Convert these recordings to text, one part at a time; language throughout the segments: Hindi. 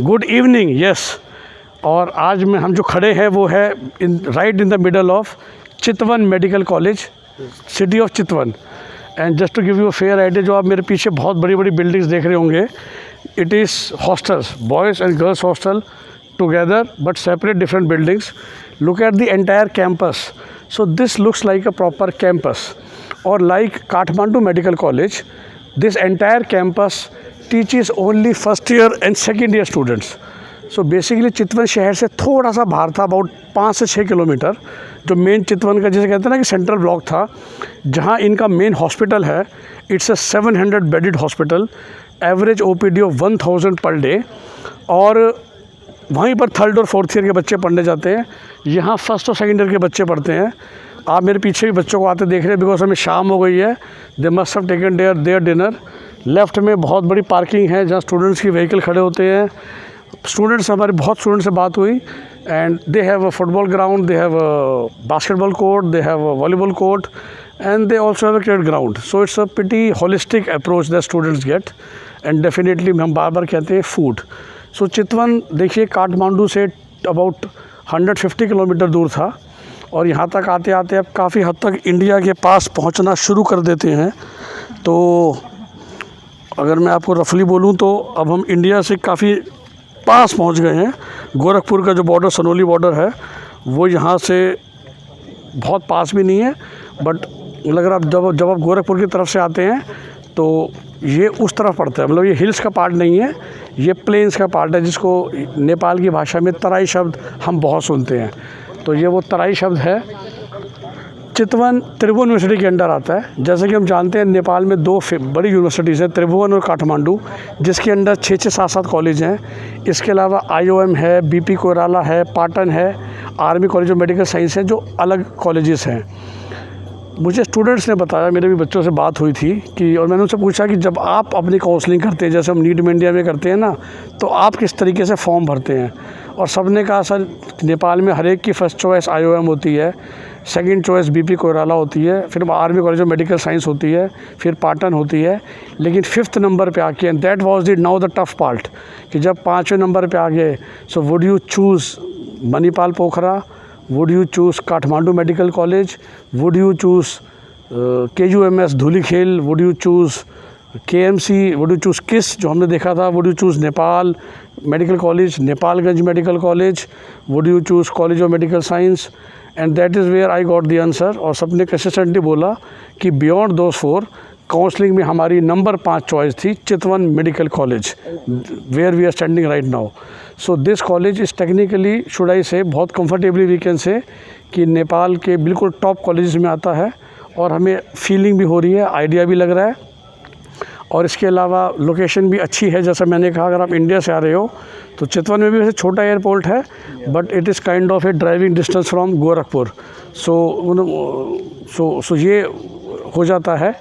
Good evening, yes. और आज में हम जो खड़े हैं वो है right in the middle of Chitwan medical college, city of Chitwan. And just to give you a fair idea, जो आप मेरे पीछे बहुत बड़ी बड़ी बिल्डिंग्स देख रहे होंगे, it is hostels, boys and girls hostel together but separate different buildings. Look at the entire campus. So this looks like a proper campus, or like Kathmandu Medical College, this entire campus teaches only first year and second year students. So basically चितवन शहर से थोड़ा सा बाहर था, अबाउट 5 से 6 किलोमीटर, जो मेन चितवन का जिसे कहते हैं ना कि सेंट्रल ब्लॉक था, जहाँ इनका मेन हॉस्पिटल है। It's a 700 bedded hospital, average OPD of 1000 per day, और वहीं पर थर्ड और फोर्थ ईयर के बच्चे पढ़ने जाते हैं। यहाँ फर्स्ट और सेकंड ईयर के बच्चे पढ़ते हैं। आप मेरे पीछे भी बच्चों को आते देख रहे हैं, बिकॉज हमें शाम हो गई है। They must have taken their dinner. Left में बहुत बड़ी पार्किंग है जहाँ स्टूडेंट्स की व्हीकल खड़े होते हैं। स्टूडेंट्स, हमारे बहुत स्टूडेंट्स से बात हुई, and they have a football ground, they have a basketball court, they have a volleyball court, and they also have a cricket ground. So it's a pretty holistic approach that students gate. And definitely हम बार बार कहते हैं फूड। सो चितवन देखिए काठमांडू से अबाउट 150 किलोमीटर दूर था, और यहाँ तक आते आते अब काफ़ी हद तक इंडिया के पास पहुँचना शुरू कर देते हैं। तो अगर मैं आपको रफली बोलूँ तो अब हम इंडिया से काफ़ी पास पहुँच गए हैं। गोरखपुर का जो बॉर्डर, सनोली बॉर्डर है, वो यहाँ से बहुत पास भी नहीं है, बट अगर आप जब आप गोरखपुर की तरफ से आते हैं तो ये उस तरफ पड़ता है। मतलब ये हिल्स का पार्ट नहीं है, ये प्लेन्स का पार्ट है, जिसको नेपाल की भाषा में तराई शब्द हम बहुत सुनते हैं। तो ये वो तराई शब्द है। चितवन त्रिभुवन यूनिवर्सिटी के अंडर आता है। जैसे कि हम जानते हैं नेपाल में 2 बड़ी यूनिवर्सिटीज़ हैं, त्रिभुवन और काठमांडू, जिसके अंडर 6-6, 7-7 कॉलेज हैं। इसके अलावा IOM है, BP कोइराला है, पाटन है, army college of medical science है, जो अलग कॉलेजेस हैं। मुझे स्टूडेंट्स ने बताया, मेरे भी बच्चों से बात हुई थी कि, और मैंने उनसे पूछा कि जब आप अपनी काउंसलिंग करते हैं, जैसे हम नीट में इंडिया में करते हैं ना, तो आप किस तरीके से फॉर्म भरते हैं? और सब ने कहा सर, नेपाल में हर एक की फ़र्स्ट चॉइस IOM होती है, सेकंड चॉइस BP कोइराला होती है, फिर army college of medical science होती है, फिर पाटन होती है, लेकिन 5th नंबर पे आके, and that was the now the tough part, कि जब 5वें नंबर पे आ गए, so would you choose Manipal Pokhara, would you choose Kathmandu Medical College, would you choose KUMS धूलीखेल, would you choose KMC, would you choose KISS जो हमने देखा था, would you choose Nepal medical college, Nepalgunj medical college, would you choose college of medical science, and that is where I got the answer. और सबने कंसिस्टेंटली बोला कि बियॉन्ड दोज 4 काउंसलिंग में हमारी नंबर 5 चॉइस थी Chitwan medical college, where we are standing right now. So this college is technically, should I say, बहुत कंफर्टेबली वी कैन से कि नेपाल के बिल्कुल टॉप कॉलेज में आता है, और हमें फीलिंग भी हो रही है, आइडिया भी लग रहा है। और इसके अलावा लोकेशन भी अच्छी है। जैसा मैंने कहा, अगर आप इंडिया से आ रहे हो तो चितवन में भी वैसे छोटा एयरपोर्ट है, but it is kind of a driving distance from Gorakhpur. So ये हो जाता है।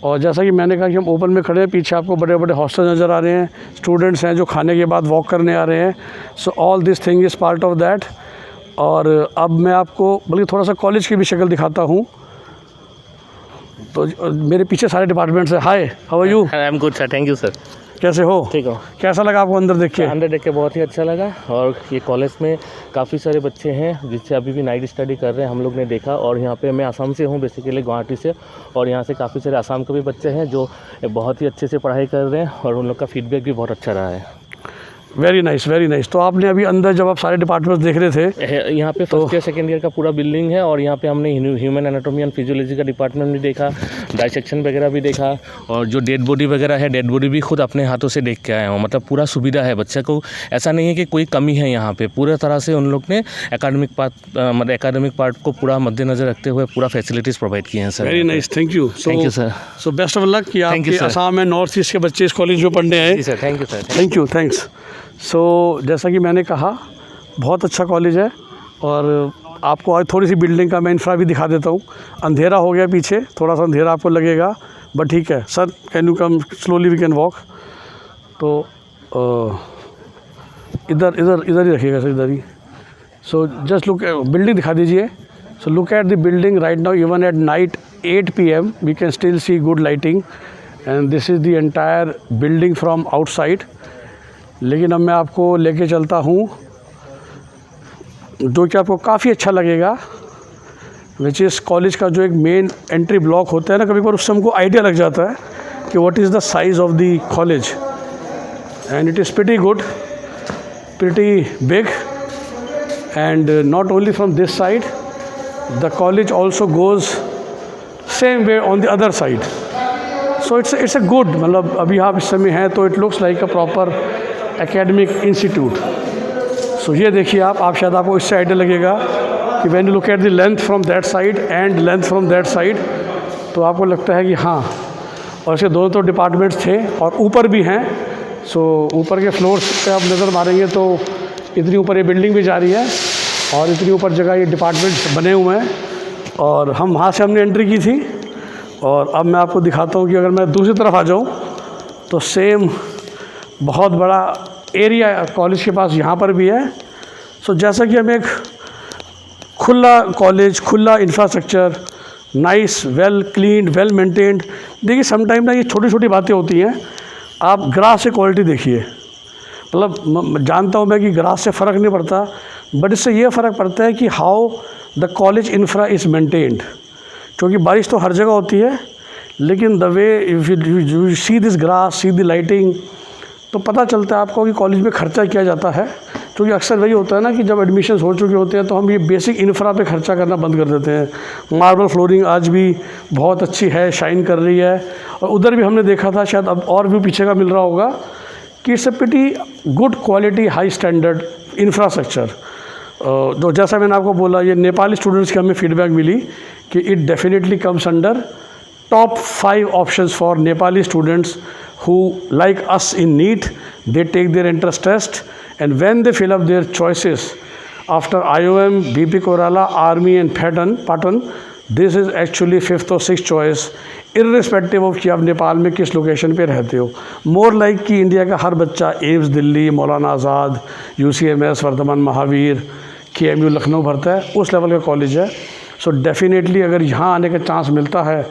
और जैसा कि मैंने कहा कि हम ओपन में खड़े हैं, पीछे आपको बड़े बड़े हॉस्टल नज़र आ रहे हैं, स्टूडेंट्स हैं जो खाने के बाद वॉक करने आ रहे हैं। So all this thing is part of that. और अब मैं आपको बल्कि थोड़ा सा कॉलेज की भी शक्ल दिखाता हूँ। तो मेरे पीछे सारे डिपार्टमेंट्स हैं। Hi, how are you? I am good sir, thank you sir. कैसे हो? ठीक हो। कैसा लगा आपको अंदर देख के? अंदर देख के बहुत ही अच्छा लगा। और ये कॉलेज में काफ़ी सारे बच्चे हैं जिससे अभी भी नाइट स्टडी कर रहे हैं, हम लोग ने देखा। और यहाँ पे मैं आसाम से हूँ, बेसिकली गुवाहाटी से, और यहाँ से काफ़ी सारे आसाम के भी बच्चे हैं जो बहुत ही अच्छे से पढ़ाई कर रहे हैं, और उन लोग का फीडबैक भी बहुत अच्छा रहा है। Very nice, very nice. तो आपने अभी अंदर जब आप सारे डिपार्टमेंट्स देख रहे थे, यहाँ पे फर्स्ट ईयर सेकेंड ईयर का पूरा बिल्डिंग है, और यहाँ पे हमने ह्यूमन एनाटॉमी एंड फिजियोलॉजी का डिपार्टमेंट भी देखा, डाइसेक्शन वगैरह भी देखा, और जो डेड बॉडी वगैरह है, डेड बॉडी भी खुद अपने हाथों से देख के आया हूँ। मतलब पूरा सुविधा है बच्चे को, ऐसा नहीं है कि कोई कमी है यहाँ पे। पूरे तरह से उन लोग ने एकेडमिक पार्ट को पूरा मद्देनजर रखते हुए पूरा फैसिलिटीज़ प्रोवाइड किए हैं sir. Very nice, thank you. Thank you sir. So best of luck कि आपके आसाम में नॉर्थ ईस्ट के बच्चे इस कॉलेज में पढ़ने आए। Sir thank you sir. Thank you, thanks. So जैसा कि मैंने कहा, बहुत अच्छा कॉलेज है। और आपको आज थोड़ी सी बिल्डिंग का मैं इंफ्रा भी दिखा देता हूँ। अंधेरा हो गया पीछे, थोड़ा सा अंधेरा आपको लगेगा, बट ठीक है। Sir can you come slowly, we can walk. तो इधर ही रखिएगा सर, इधर ही। सो जस्ट लुक, बिल्डिंग दिखा दीजिए। So look at the building right now, even at night 8 PM we can still see good lighting, and this is the entire building from outside. लेकिन अब मैं आपको लेके चलता हूँ जो कि आपको काफ़ी अच्छा लगेगा, विच इज़ कॉलेज का जो एक मेन एंट्री ब्लॉक होता है ना, कभी कभार उससे हमको आइडिया लग जाता है कि what is the size of the college, and it is pretty good, pretty big, and not only from this side, the college also goes same way on the other side. So it's a good, मतलब अभी आप इस समय हैं तो it looks like a proper academic institute. So ये देखिए आप शायद आपको इससे आइडिया लगेगा कि when you look at the length from that side and length from that side, तो आपको लगता है कि हाँ, और इसके दोनों तो डिपार्टमेंट्स थे और ऊपर भी हैं. सो ऊपर के फ्लोर्स पे आप नज़र मारेंगे तो इतनी ऊपर ये बिल्डिंग भी जा रही है और इतनी ऊपर जगह ये डिपार्टमेंट्स बने हुए हैं, और हम वहाँ से हमने एंट्री की थी. और अब मैं आपको दिखाता हूँ कि अगर मैं दूसरी तरफ आ जाऊँ तो सेम बहुत बड़ा एरिया कॉलेज के पास यहाँ पर भी है. सो जैसा कि हम एक खुला कॉलेज, खुला infrastructure, nice, well cleaned, well maintained. देखिए समटाइम ना ये छोटी छोटी बातें होती हैं. आप ग्रास से क्वालिटी देखिए, मतलब जानता हूँ मैं कि ग्रास से फ़र्क नहीं पड़ता, बट इससे ये फ़र्क पड़ता है कि how the college infra is maintained. क्योंकि बारिश तो हर जगह होती है, लेकिन the way you see this grass, see the lighting, तो पता चलता है आपको कि कॉलेज में खर्चा किया जाता है. क्योंकि अक्सर वही होता है ना कि जब एडमिशन्स हो चुके होते हैं तो हम ये बेसिक इंफ्रा पे खर्चा करना बंद कर देते हैं. मार्बल फ्लोरिंग आज भी बहुत अच्छी है, शाइन कर रही है. और उधर भी हमने देखा था, शायद अब और भी पीछे का मिल रहा होगा, कि it's a pretty good quality, high standard infrastructure. जो जैसा मैंने आपको बोला, ये नेपाली स्टूडेंट्स की हमें फीडबैक मिली कि it definitely comes under top 5 options for Nepali students who, like us in NEET, they take their entrance test, and when they fill up their choices after IOM, BP Koirala, Army and Patan, this is actually 5th or 6th choice, irrespective of कि आप नेपाल में किस लोकेशन पे रहते हो. मोर लाइक कि इंडिया का हर बच्चा एम्स दिल्ली, मौलाना आज़ाद, UCMS वर्धमान महावीर, KMU लखनऊ भरता है, उस लेवल का कॉलेज है. सो डेफिनेटली अगर यहाँ आने का चांस मिलता है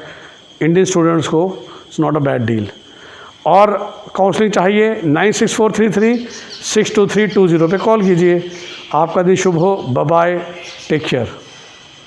इंडियन स्टूडेंट्स को, it's not a bad deal. और काउंसलिंग चाहिए 9643362320 पे कॉल कीजिए. आपका दिन शुभ हो. Bye bye, take care.